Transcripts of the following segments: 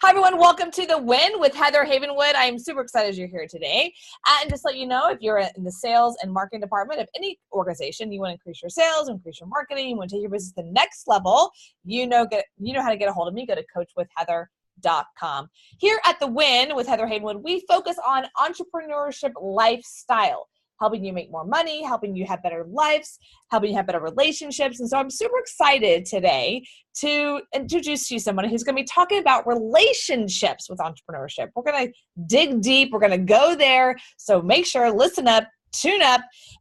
Hi, everyone. Welcome to The Win with Heather Havenwood. I am super excited you're here today. And just let you know, if you're in the sales and marketing department of any organization, you want to increase your sales, increase your marketing, you want to take your business to the next level, you know how to get a hold of me. Go to coachwithheather.com. Here at The Win with Heather Havenwood, we focus on entrepreneurship lifestyle, helping you make more money, helping you have better lives, helping you have better relationships. And so I'm super excited today to introduce to you someone who's going to be talking about relationships with entrepreneurship. We're going to dig deep. We're going to go there. So make sure, listen up, tune up,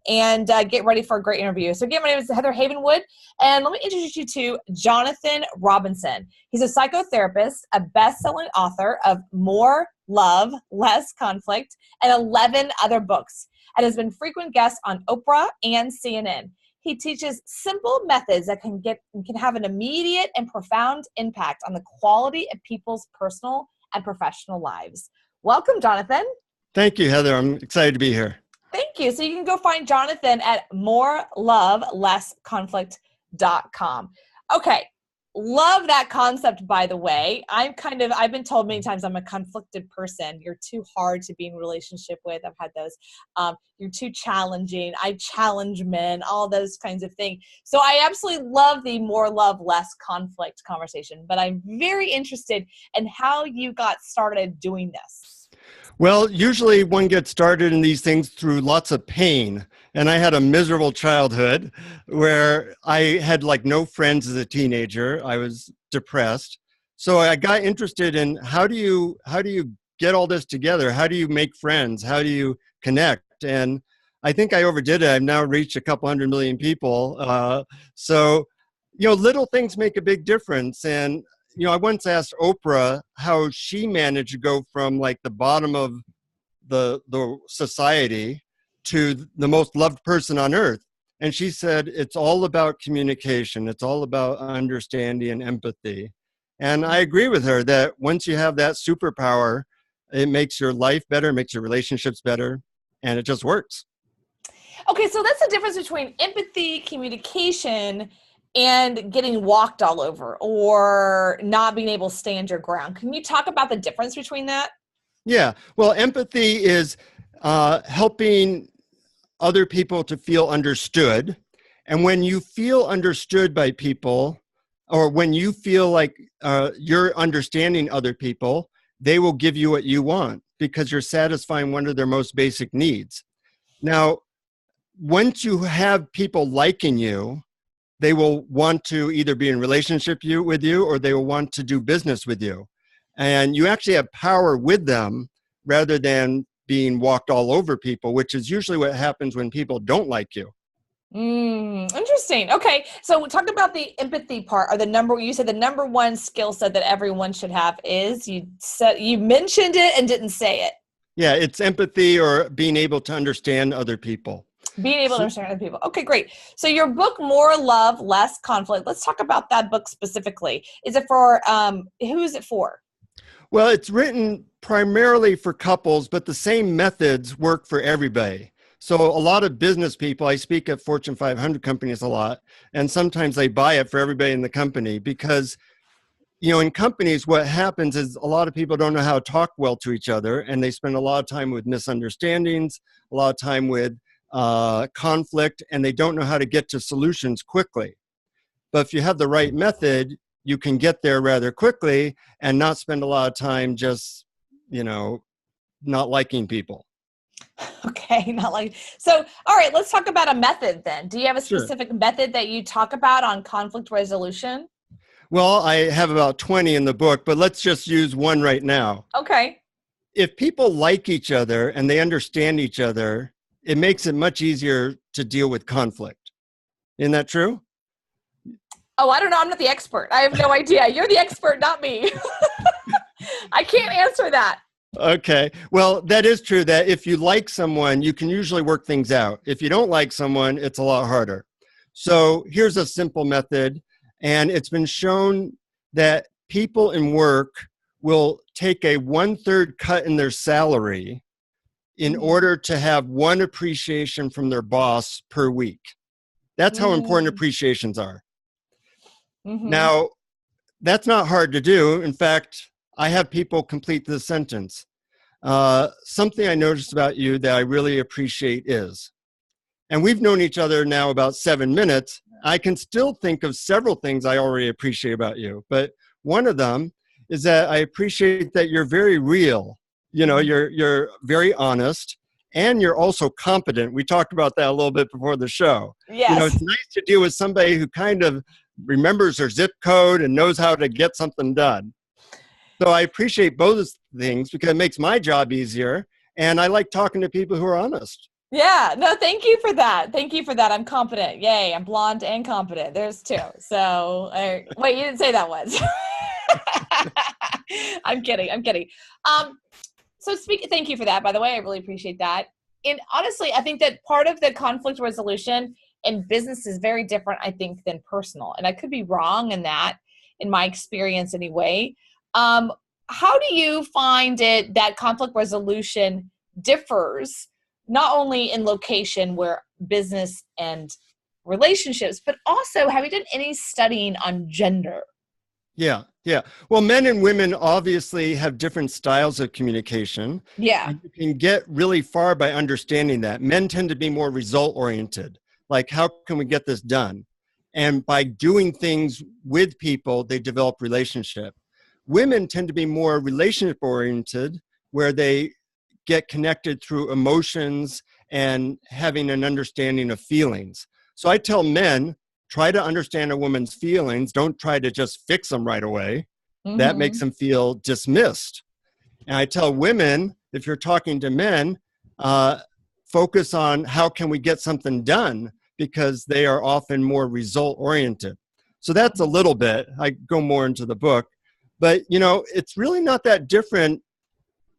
and get ready for a great interview. So again, my name is Heather Havenwood, and let me introduce you to Jonathan Robinson. He's a psychotherapist, a best-selling author of More Love, Less Conflict, and 11 other books, and has been frequent guest on Oprah and CNN. He teaches simple methods that can have an immediate and profound impact on the quality of people's personal and professional lives. Welcome, Jonathan. Thank you, Heather. I'm excited to be here. Thank you. So you can go find Jonathan at morelovelessconflict.com. Okay. Love that concept, by the way. I've been told many times I'm a conflicted person. You're too hard to be in a relationship with. I've had those. You're too challenging. I challenge men, all those kinds of things. So I absolutely love the more love, less conflict conversation, but I'm very interested in how you got started doing this. Well, usually one gets started in these things through lots of pain. And I had a miserable childhood where I had no friends as a teenager. I was depressed. So I got interested in how do you get all this together? How do you make friends? How do you connect? And I think I overdid it. I've now reached a couple 100 million people. So little things make a big difference. And I once asked Oprah how she managed to go from the bottom of the society to the most loved person on earth. And she said, it's all about communication. It's all about understanding and empathy. And I agree with her that once you have that superpower, it makes your life better, makes your relationships better, and it just works. Okay, so that's the difference between empathy, communication, and getting walked all over or not being able to stand your ground. Can you talk about the difference between that? Yeah, well, empathy is helping other people to feel understood. And when you feel understood by people, or when you feel like you're understanding other people, they will give you what you want because you're satisfying one of their most basic needs. Now, once you have people liking you, they will want to either be in relationship with you or they will want to do business with you. And you actually have power with them rather than being walked all over people, which is usually what happens when people don't like you. Interesting. Okay. So talk about the empathy part, or you said the number one skill set that everyone should have is, you mentioned it and didn't say it. Yeah, it's empathy or being able to understand other people. Being able to understand other people. Okay, great. So your book, More Love, Less Conflict. Let's talk about that book specifically. Is it for, who is it for? Well, it's written primarily for couples, but the same methods work for everybody. So a lot of business people, I speak at Fortune 500 companies a lot, and sometimes they buy it for everybody in the company because, in companies, what happens is a lot of people don't know how to talk well to each other, and they spend a lot of time with misunderstandings, a lot of time with conflict, and they don't know how to get to solutions quickly. But if you have the right method, you can get there rather quickly and not spend a lot of time just, not liking people. Okay, so, all right, let's talk about a method then. Do you have a specific method that you talk about on conflict resolution? Well, I have about 20 in the book, but let's just use one right now. Okay. If people like each other and they understand each other, it makes it much easier to deal with conflict. Isn't that true? Oh, I don't know. I'm not the expert. I have no idea. You're the expert, not me. I can't answer that. Okay. Well, that is true that if you like someone, you can usually work things out. If you don't like someone, it's a lot harder. So here's a simple method. And it's been shown that people in work will take a 1/3 cut in their salary in order to have one appreciation from their boss per week. That's how important appreciations are. Now, that's not hard to do. In fact, I have people complete this sentence. Something I noticed about you that I really appreciate is, and we've known each other now about 7 minutes. I can still think of several things I already appreciate about you, but one of them is that I appreciate that you're very real. You know, you're very honest, and you're also competent. We talked about that a little bit before the show. Yes. You know, it's nice to deal with somebody who kind of remembers their zip code and knows how to get something done. So I appreciate both things because it makes my job easier, and I like talking to people who are honest. Yeah, no, thank you for that. Thank you for that. I'm competent. Yay, I'm blonde and competent. There's two. So, wait, you didn't say that once. I'm kidding. Thank you for that, by the way. I really appreciate that. And honestly, I think that part of the conflict resolution in business is very different, I think, than personal. And I could be wrong in that, in my experience anyway. How do you find it that conflict resolution differs not only in location where business and relationships, but also have you done any studying on gender? Yeah. Well, men and women obviously have different styles of communication. Yeah. And you can get really far by understanding that. Men tend to be more result oriented. Like, how can we get this done? And by doing things with people, they develop relationship. Women tend to be more relationship oriented, where they get connected through emotions and having an understanding of feelings. So I tell men, try to understand a woman's feelings. Don't try to just fix them right away. That makes them feel dismissed. And I tell women, if you're talking to men, focus on how can we get something done, because they are often more result oriented. So that's a little bit. I go more into the book. But, you know, it's really not that different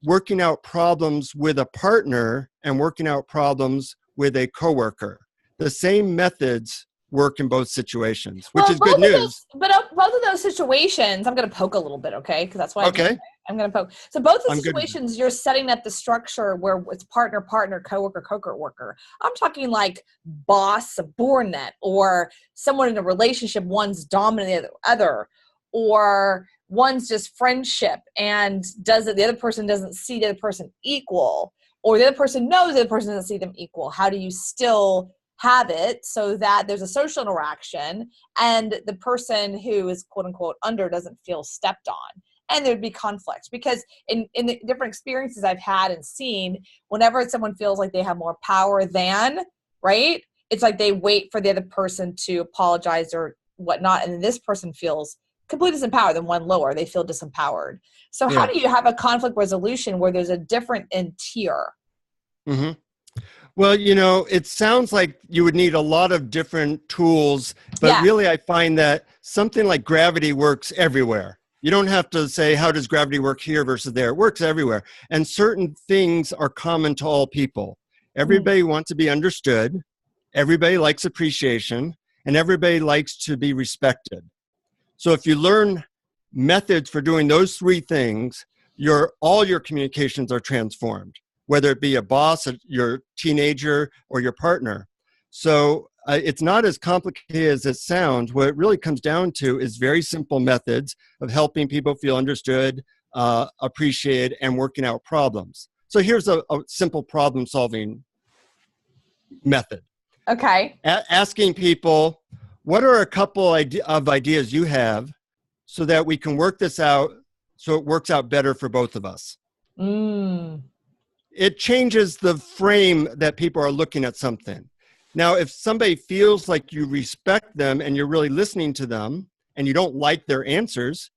working out problems with a partner and working out problems with a coworker. The same methods work in both situations, which is good news. Both of those situations, I'm going to poke a little bit, okay? Because that's why I'm going to poke. So both the situations, you're setting up the structure where it's partner, coworker, co-worker. I'm talking like boss, subordinate, or someone in a relationship, one's dominant the other, or one's just friendship and the other person doesn't see the other person equal, or the other person knows the other person doesn't see them equal. How do you still have it so that there's a social interaction and the person who is quote unquote under doesn't feel stepped on? And there'd be conflict, because in the different experiences I've had and seen, whenever someone feels like they have more power than, right, it's like they wait for the other person to apologize or whatnot, and then this person feels completely disempowered, than one lower. They feel disempowered. So how do you have a conflict resolution where there's a different in tier? Well, you know, it sounds like you would need a lot of different tools, but really I find that something like gravity works everywhere. You don't have to say, how does gravity work here versus there? It works everywhere. And certain things are common to all people. Everybody wants to be understood. Everybody likes appreciation, and everybody likes to be respected. So if you learn methods for doing those three things, all your communications are transformed, whether it be a boss, your teenager, or your partner. So it's not as complicated as it sounds. What it really comes down to is very simple methods of helping people feel understood, appreciated, and working out problems. So here's a simple problem-solving method. Okay. Asking people, what are a couple of ideas you have so that we can work this out so it works out better for both of us? It changes the frame that people are looking at something. Now, if somebody feels like you respect them and you're really listening to them and you don't like their answers,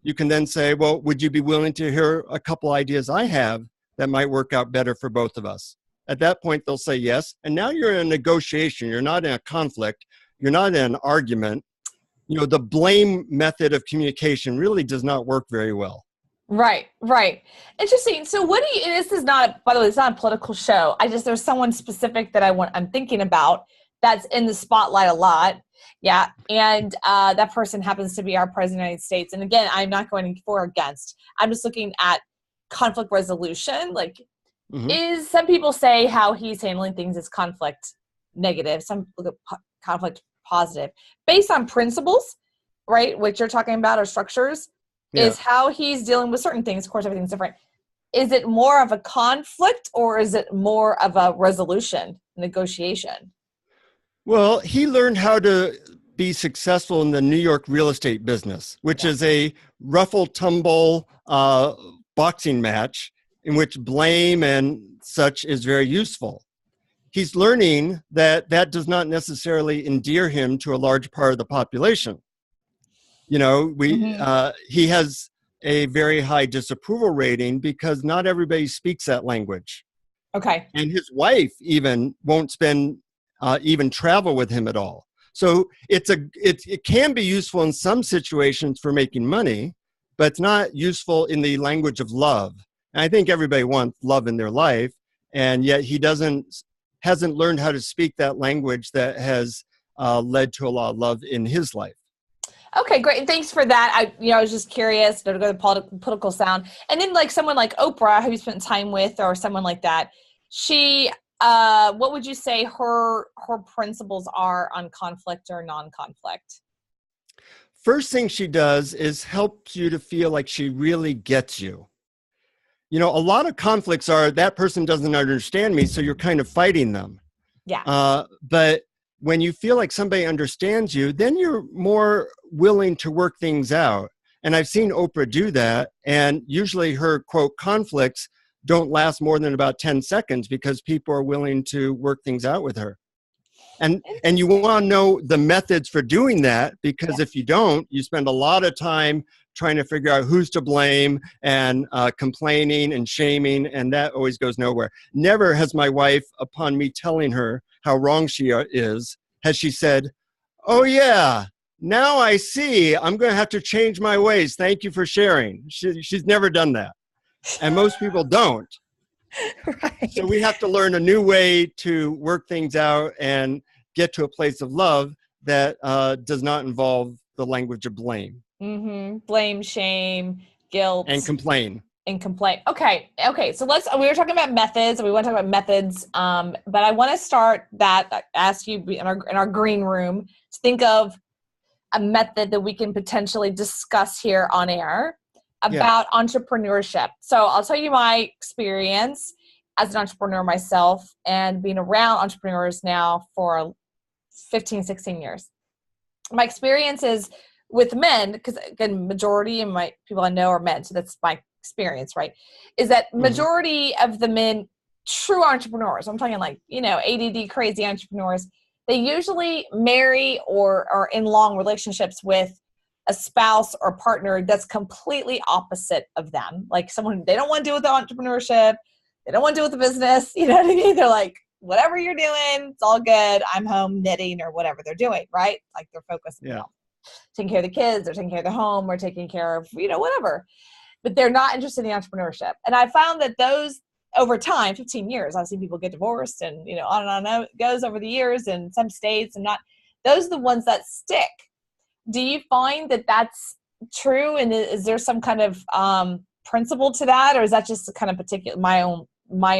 you can then say, well, would you be willing to hear a couple ideas I have that might work out better for both of us? At that point, they'll say yes. And now you're in a negotiation. You're not in a conflict. You're not in an argument. You know, the blame method of communication really does not work very well. Right. Interesting. So what do you, and this is not, by the way, it's not a political show. There's someone specific that I'm thinking about that's in the spotlight a lot. Yeah. And that person happens to be our president of the United States. And again, I'm not going for or against. I'm just looking at conflict resolution. Like, some people say how he's handling things is conflict negative. Some look at conflict positive based on principles, right? Which you're talking about, or structures. Yeah. is how he's dealing with certain things. Of course, everything's different. Is it more of a conflict or is it more of a resolution, negotiation? Well, he learned how to be successful in the New York real estate business, which Yeah. is a ruffle tumble boxing match in which blame and such is very useful. He's learning that that does not necessarily endear him to a large part of the population. You know, Mm-hmm. he has a very high disapproval rating because not everybody speaks that language. Okay. And his wife even won't spend even travel with him at all. So it can be useful in some situations for making money, but it's not useful in the language of love. And I think everybody wants love in their life, and yet he hasn't learned how to speak that language that has led to a lot of love in his life. Okay, great. And thanks for that. I was just curious to go to the political sound. And then like someone like Oprah, who you spent time with, or someone like that, she, what would you say her principles are on conflict or non-conflict? First thing she does is helps you to feel like she really gets you. You know, a lot of conflicts are that person doesn't understand me, so you're kind of fighting them. Yeah. But when you feel like somebody understands you, then you're more willing to work things out. And I've seen Oprah do that. And usually her quote conflicts don't last more than about 10 seconds because people are willing to work things out with her. And you want to know the methods for doing that, because if you don't, you spend a lot of time trying to figure out who's to blame and complaining and shaming, and that always goes nowhere. Never has my wife, upon me telling her how wrong she is, has she said, "Oh yeah, now I see. I'm going to have to change my ways. Thank you for sharing." She's never done that, and most people don't. Right. So we have to learn a new way to work things out and get to a place of love that does not involve the language of blame. Mm-hmm. Blame, shame, guilt, And complain. and complaint. Okay. So we were talking about methods, and we want to talk about methods. But I want to start ask you in our green room to think of a method that we can potentially discuss here on air about entrepreneurship. So I'll tell you my experience as an entrepreneur myself, and being around entrepreneurs now for 15, 16 years. My experience is with men, because again, majority of my people I know are men, so that's my experience, right? Is that majority of the men, true entrepreneurs, I'm talking like, ADD crazy entrepreneurs, they usually marry or are in long relationships with a spouse or partner that's completely opposite of them. Like someone, they don't want to do with the entrepreneurship. They don't want to do with the business. You know what I mean? They're like, whatever you're doing, it's all good. I'm home knitting or whatever they're doing, right? Like they're focused on taking care of the kids or taking care of the home or taking care of, whatever. But they're not interested in entrepreneurship. And I found that those, over time, 15 years, I've seen people get divorced and, on and on it goes over the years in some states and not, those are the ones that stick. Do you find that that's true? And is there some kind of principle to that? Or is that just kind of particular, my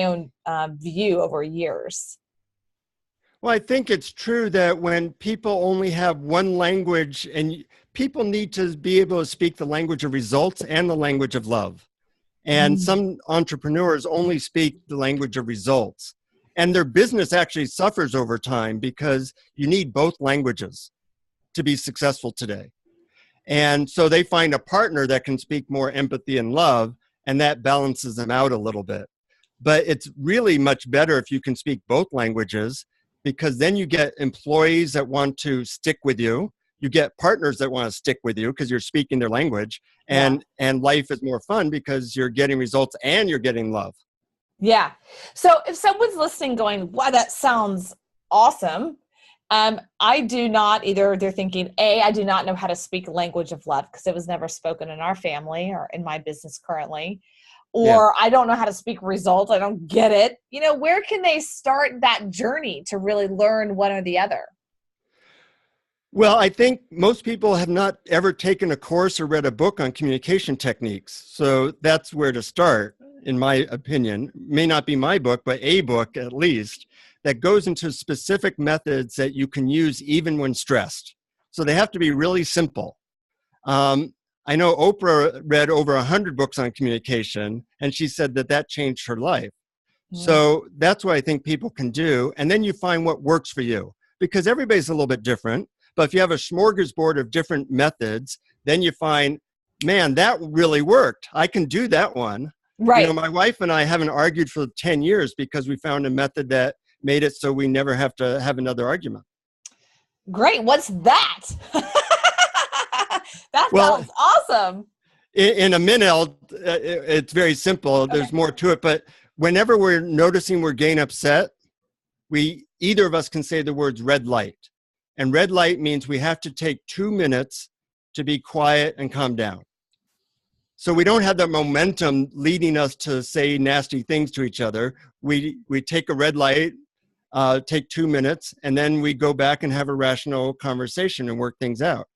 own view over years? Well, I think it's true that when people only have one language, and people need to be able to speak the language of results and the language of love. And some entrepreneurs only speak the language of results. And their business actually suffers over time because you need both languages to be successful today. And so they find a partner that can speak more empathy and love, and that balances them out a little bit. But it's really much better if you can speak both languages, because then you get employees that want to stick with you. You get partners that want to stick with you because you're speaking their language, and life is more fun because you're getting results and you're getting love. Yeah. So if someone's listening going, wow, that sounds awesome. I do not either. They're thinking, I do not know how to speak language of love because it was never spoken in our family or in my business currently. Or I don't know how to speak results. I don't get it. Where can they start that journey to really learn one or the other? Well, I think most people have not ever taken a course or read a book on communication techniques. So that's where to start, in my opinion. May not be my book, but a book at least, that goes into specific methods that you can use even when stressed. So they have to be really simple. I know Oprah read over 100 books on communication, and she said that that changed her life. So that's what I think people can do. And then you find what works for you, because everybody's a little bit different. But if you have a smorgasbord of different methods, then you find, man, that really worked. I can do that one. You know, Right. my wife and I haven't argued for 10 years because we found a method that made it so we never have to have another argument. Great. What's that? That Well, sounds awesome. in a minute, it's very simple. There's more to it. But whenever we're noticing we're getting upset, either of us can say the words red light. And red light means we have to take 2 minutes to be quiet and calm down. So we don't have that momentum leading us to say nasty things to each other. We take a red light, take 2 minutes, and then we go back and have a rational conversation and work things out.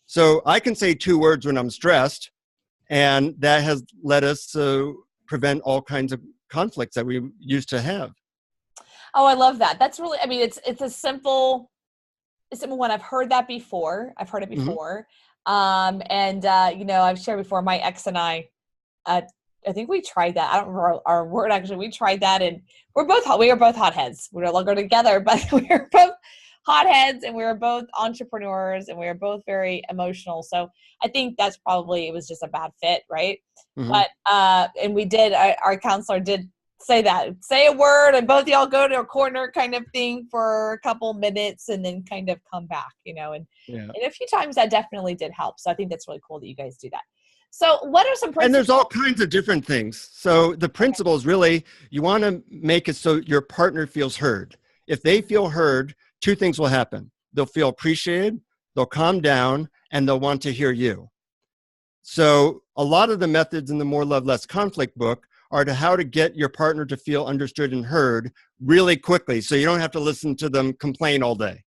So I can say 2 words when I'm stressed, and that has led us to prevent all kinds of conflicts that we used to have. Oh, I love that. That's really, I mean, it's a simple one. I've heard that before. I've heard it before. You know, I've shared before, my ex and I think we tried that. I don't remember our word, actually. We tried that, and we were both hotheads. We're no longer together, but we were both hotheads, and we were both entrepreneurs, and we were both very emotional. So I think that's probably, it was just a bad fit. Right. But, and we did, our counselor did say a word, and both of y'all go to a corner kind of thing for a couple minutes, and then kind of come back, you know, and a few times that definitely did help. So I think that's really cool that you guys do that. So what are some principles? And there's all kinds of different things. So the principle is really, you want to make it so your partner feels heard. If they feel heard, 2 things will happen. They'll feel appreciated, they'll calm down, and they'll want to hear you. So a lot of the methods in the More Love, Less Conflict book are to how to get your partner to feel understood and heard really quickly, so you don't have to listen to them complain all day.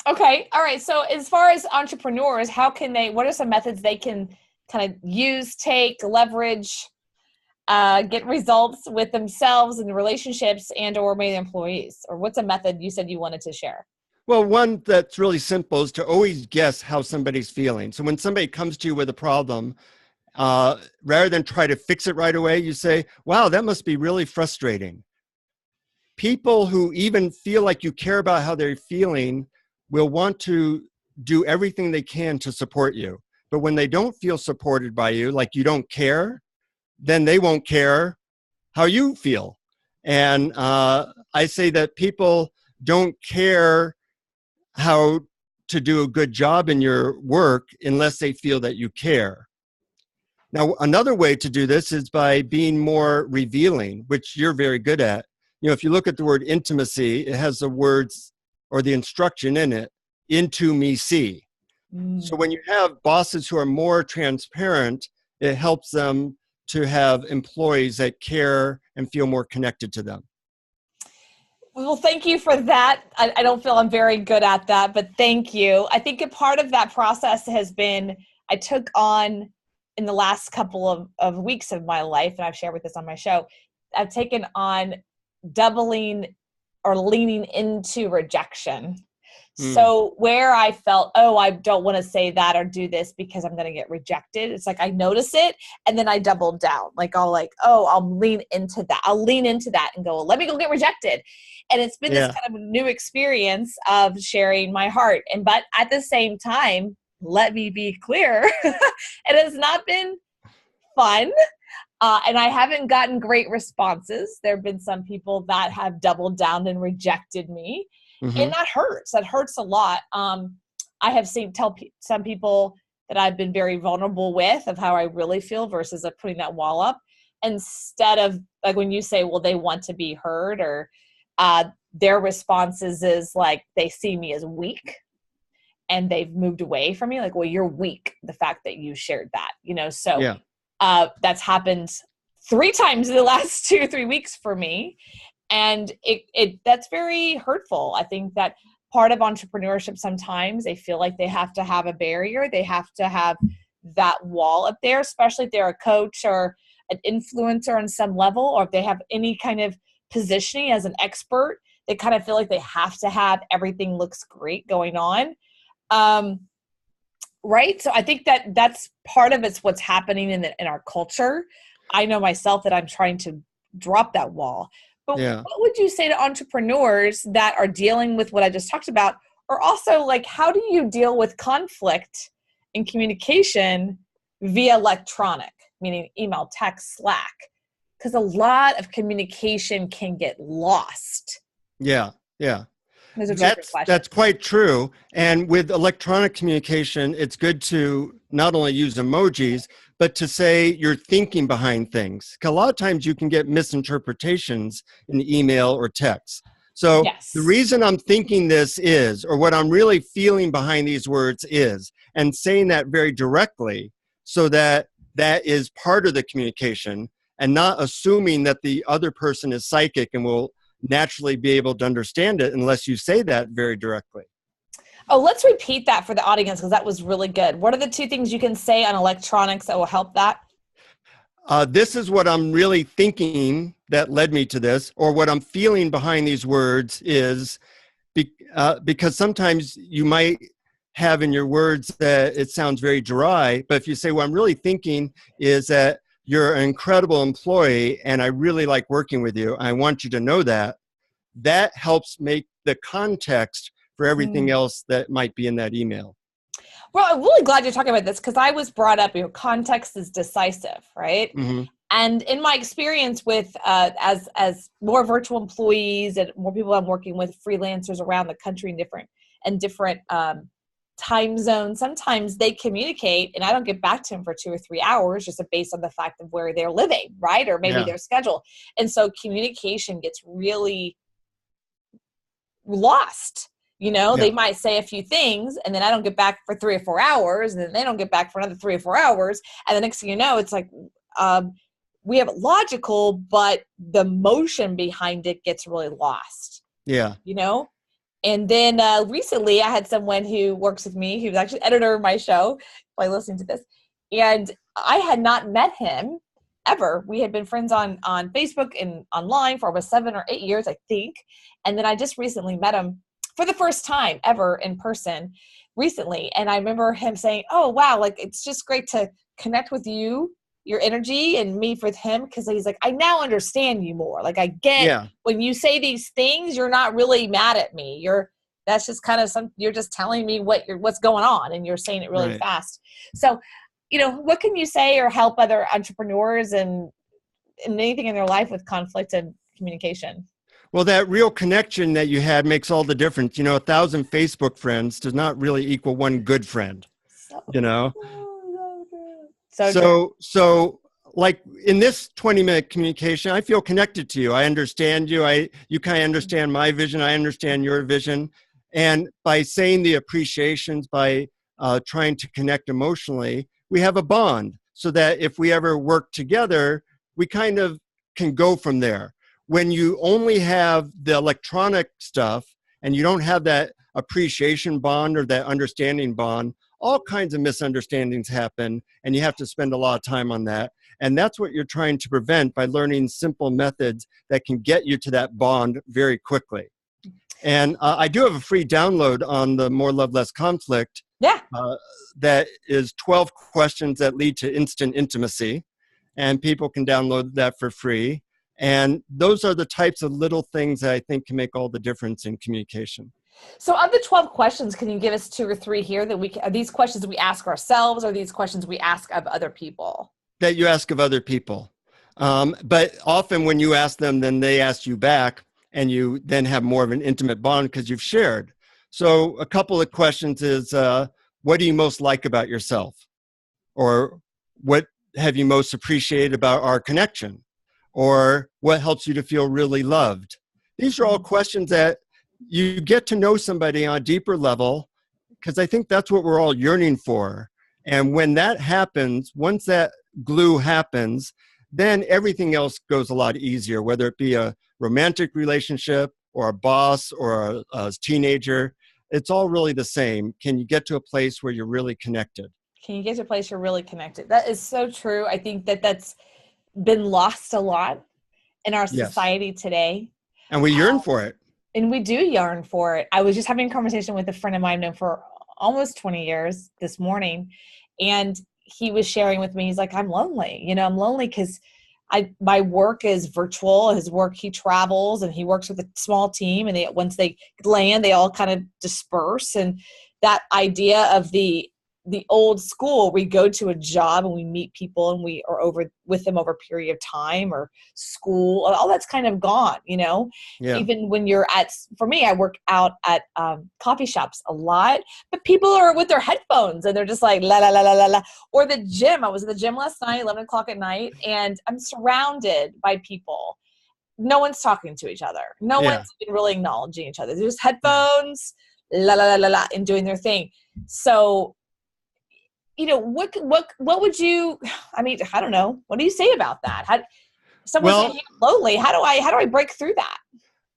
Okay. All right. So as far as entrepreneurs, what are some methods they can kind of use, take, leverage, get results with themselves and relationships and or maybe employees? Or what's a method you said you wanted to share? Well, one that's really simple is to always guess how somebody's feeling. So when somebody comes to you with a problem, rather than try to fix it right away, you say, wow, that must be really frustrating. People who even feel like you care about how they're feeling will want to do everything they can to support you. But when they don't feel supported by you, like you don't care, then they won't care how you feel. And I say that people don't care how to do a good job in your work unless they feel that you care. Now, another way to do this is by being more revealing, which you're very good at. You know, if you look at the word intimacy, it has the words or the instruction in it, into me see. So when you have bosses who are more transparent, it helps them to have employees that care and feel more connected to them. Well, thank you for that. I don't feel I'm very good at that, but thank you. I think a part of that process has been, I took on in the last couple of weeks of my life, and I've shared with this on my show, I've taken on doubling or leaning into rejection. So where I felt, oh, I don't want to say that or do this because I'm going to get rejected. It's like I notice it and then I double down. I'll lean into that. I'll lean into that and go, let me go get rejected. And it's been this kind of new experience of sharing my heart. But at the same time, let me be clear, it has not been fun. And I haven't gotten great responses. There have been some people that have doubled down and rejected me. And that hurts. That hurts a lot. I have seen some people that I've been very vulnerable with of how I really feel versus putting that wall up. Instead of like when you say, well, they want to be heard, or their responses is like they see me as weak and they've moved away from me. Like, well, you're weak. The fact that you shared that, you know, so that's happened 3 times in the last 2 or 3 weeks for me. And that's very hurtful. I think that part of entrepreneurship, sometimes they feel like they have to have a barrier. They have to have that wall up there, especially if they're a coach or an influencer on some level, or if they have any kind of positioning as an expert, they kind of feel like they have to have everything looks great going on. Right. So I think that that's part of it's what's happening in our culture. I know myself that I'm trying to drop that wall. But Yeah. what would you say to entrepreneurs that are dealing with what I just talked about? Or also, like, how do you deal with conflict in communication via electronic, meaning email, text, Slack? Because a lot of communication can get lost. Yeah. Yeah. Those are two different That's questions. quite true. And with electronic communication, it's good to not only use emojis, but to say you're thinking behind things. 'Cause a lot of times you can get misinterpretations in email or text. So the Yes. reason I'm thinking this is, or what I'm really feeling behind these words is, and saying that very directly so that that is part of the communication and not assuming that the other person is psychic and will naturally be able to understand it unless you say that very directly. Oh, let's repeat that for the audience because that was really good. What are the two things you can say on electronics that will help that? This is what I'm really thinking that led me to this, or what I'm feeling behind these words is because sometimes you might have in your words that it sounds very dry, but if you say, what I'm really thinking is that you're an incredible employee and I really like working with you. I want you to know that. That helps make the context for everything Mm. else that might be in that email. Well, I'm really glad you're talking about this because I was brought up, context is decisive, right? Mm-hmm. And in my experience with as more virtual employees and more people I'm working with, freelancers around the country in different time zones, sometimes they communicate and I don't get back to them for 2 or 3 hours just based on the fact of where they're living, right? Or maybe Yeah. their schedule. And so communication gets really lost. Yeah. They might say a few things and then I don't get back for 3 or 4 hours and then they don't get back for another 3 or 4 hours. And the next thing you know, it's like, we have it logical, but the motion behind it gets really lost, Yeah. And then recently I had someone who works with me, who was actually editor of my show, by listening to this. And I had not met him ever. We had been friends on Facebook and online for almost 7 or 8 years, I think. And then I just recently met him for the first time ever in person recently. And I remember him saying, oh, wow, like, it's just great to connect with you, your energy, and me with him. Because he's like, I now understand you more. Like, I get Yeah. when you say these things, you're not really mad at me. That's just kind of you're just telling me what's going on and you're saying it really Right. fast. So, what can you say or help other entrepreneurs and anything in their life with conflict and communication? Well, that real connection that you had makes all the difference. 1,000 Facebook friends does not really equal one good friend, So, you know? so true. So like in this 20-minute communication, I feel connected to you. I understand you. You kind of understand my vision. I understand your vision. And by saying the appreciations, by trying to connect emotionally, we have a bond so that if we ever work together, we kind of can go from there. When you only have the electronic stuff and you don't have that appreciation bond or that understanding bond, all kinds of misunderstandings happen and you have to spend a lot of time on that. And that's what you're trying to prevent by learning simple methods that can get you to that bond very quickly. And I do have a free download on the More Love, Less Conflict. Yeah. That is 12 questions that lead to instant intimacy. And people can download that for free. And those are the types of little things that I think can make all the difference in communication. So of the 12 questions, can you give us 2 or 3 here that are these questions we ask ourselves or these questions we ask of other people? That you ask of other people. But often when you ask them, then they ask you back and you then have more of an intimate bond because you've shared. So a couple of questions is, what do you most like about yourself? Or what have you most appreciated about our connection? Or what helps you to feel really loved? These are all questions that you get to know somebody on a deeper level, because I think that's what we're all yearning for. And when that happens, once that glue happens, then everything else goes a lot easier, whether it be a romantic relationship or a boss or a teenager. It's all really the same. Can you get to a place where you're really connected? Can you get to a place you're really connected? That is so true. I think that's been lost a lot in our Yes. society today. And we yearn for it. And we do yearn for it. I was just having a conversation with a friend of mine I've known for almost 20 years this morning. And he was sharing with me, he's like, I'm lonely. I'm lonely because my work is virtual. His work, he travels and he works with a small team, and once they land, they all kind of disperse. And that idea of the old school, we go to a job and we meet people and we are over with them over a period of time, or school, all that's kind of gone, Yeah. Even when for me, I work out at coffee shops a lot, but people are with their headphones and they're just like, la, la, la, la, la, la. Or the gym. I was at the gym last night, 11 o'clock at night, and I'm surrounded by people. No one's talking to each other. No one's really acknowledging each other. They're just headphones, la, la, la, la, la, and doing their thing. So, what would you, I don't know. What do you say about that? Someone's saying, I'm lonely. How do I break through that?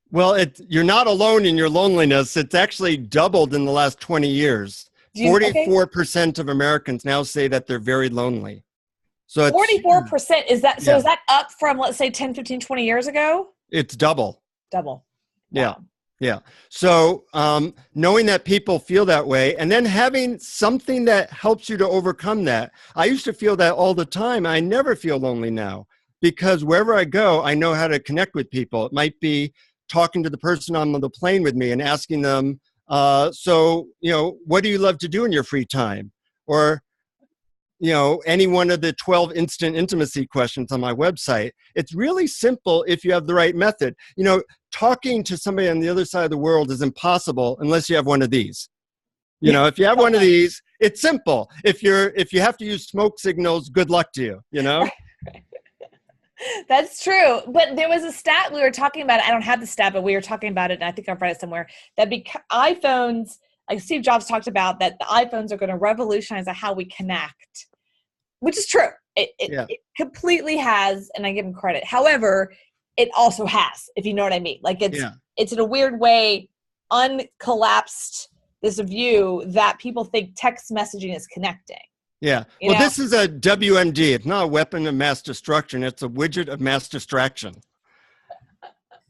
Well, you're not alone in your loneliness. It's actually doubled in the last 20 years. 44% of Americans now say that they're very lonely. So 44%, is that up from, let's say, 10, 15, 20 years ago? It's double. Double. Wow. Yeah. So knowing that people feel that way, and then having something that helps you to overcome that. I used to feel that all the time. I never feel lonely now, because wherever I go, I know how to connect with people. It might be talking to the person on the plane with me and asking them, so, what do you love to do in your free time? Or, any one of the 12 instant intimacy questions on my website. It's really simple if you have the right method. Talking to somebody on the other side of the world is impossible unless you have one of these. If you have one of these, it's simple. If you have to use smoke signals, good luck to you, That's true. But there was a stat we were talking about. I don't have the stat, but we were talking about it, and I think I've read it somewhere, that iPhones, like Steve Jobs talked about, that the iPhones are going to revolutionize how we connect, which is true. It completely has, and I give him credit. However, it also has, if you know what I mean. Like it's in a weird way uncollapsed this view that people think text messaging is connecting. Yeah. Well, this is a WMD. It's not a weapon of mass destruction. It's a widget of mass distraction.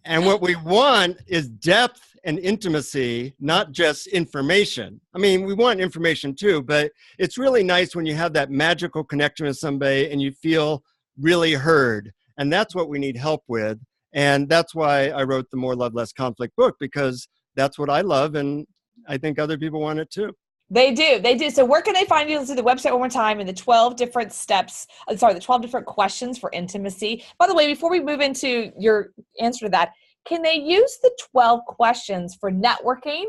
And what we want is depth and intimacy, not just information. We want information too, but it's really nice when you have that magical connection with somebody and you feel really heard. And that's what we need help with. And that's why I wrote the More Love, Less Conflict book, because that's what I love. And I think other people want it too. They do. So where can they find you? Let's do the website one more time, and the 12 different the 12 different questions for intimacy. By the way, before we move into your answer to that, can they use the 12 questions for networking,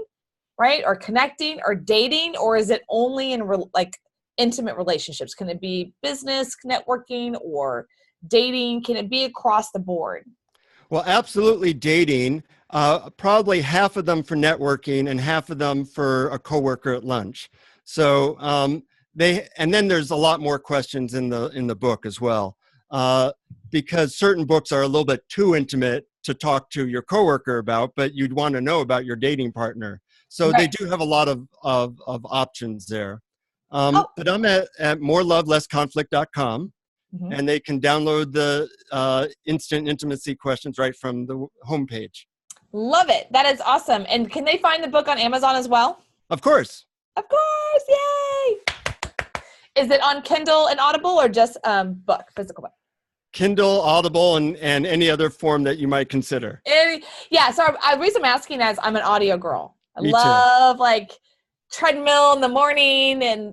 right? Or connecting or dating, or is it only in intimate relationships? Can it be business networking or dating? Can it be across the board? Well, absolutely dating. Probably half of them for networking and half of them for a coworker at lunch. So and then there's a lot more questions in the book as well, because certain books are a little bit too intimate to talk to your coworker about, but you'd want to know about your dating partner. So They do have a lot of options there. But I'm at morelovelessconflict.com. Mm-hmm. And they can download the instant intimacy questions right from the homepage. Love it. That is awesome. And can they find the book on Amazon as well? Of course. Of course. Yay. Is it on Kindle and Audible, or just physical book? Kindle, Audible, and any other form that you might consider. So the reason I'm asking is I'm an audio girl. I love treadmill in the morning and,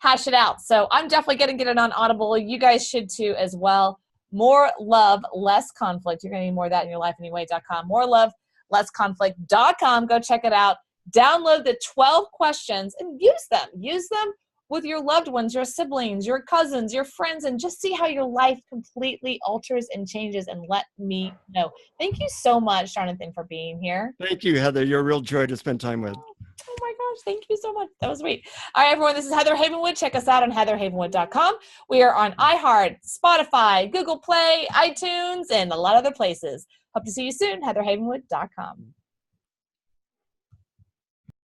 hash it out. So I'm definitely going to get it on Audible. You guys should too as well. More Love, Less Conflict. You're going to need more of that in your life anyway.com. morelovelessconflict.com. Go check it out. Download the 12 questions and use them. Use them with your loved ones, your siblings, your cousins, your friends, and just see how your life completely alters and changes, and let me know. Thank you so much, Jonathan, for being here. Thank you, Heather. You're a real joy to spend time with. Oh my gosh, thank you so much. That was sweet. All right, everyone, this is Heather Havenwood. Check us out on heatherhavenwood.com. We are on iHeart, Spotify, Google Play, iTunes, and a lot of other places. Hope to see you soon, heatherhavenwood.com.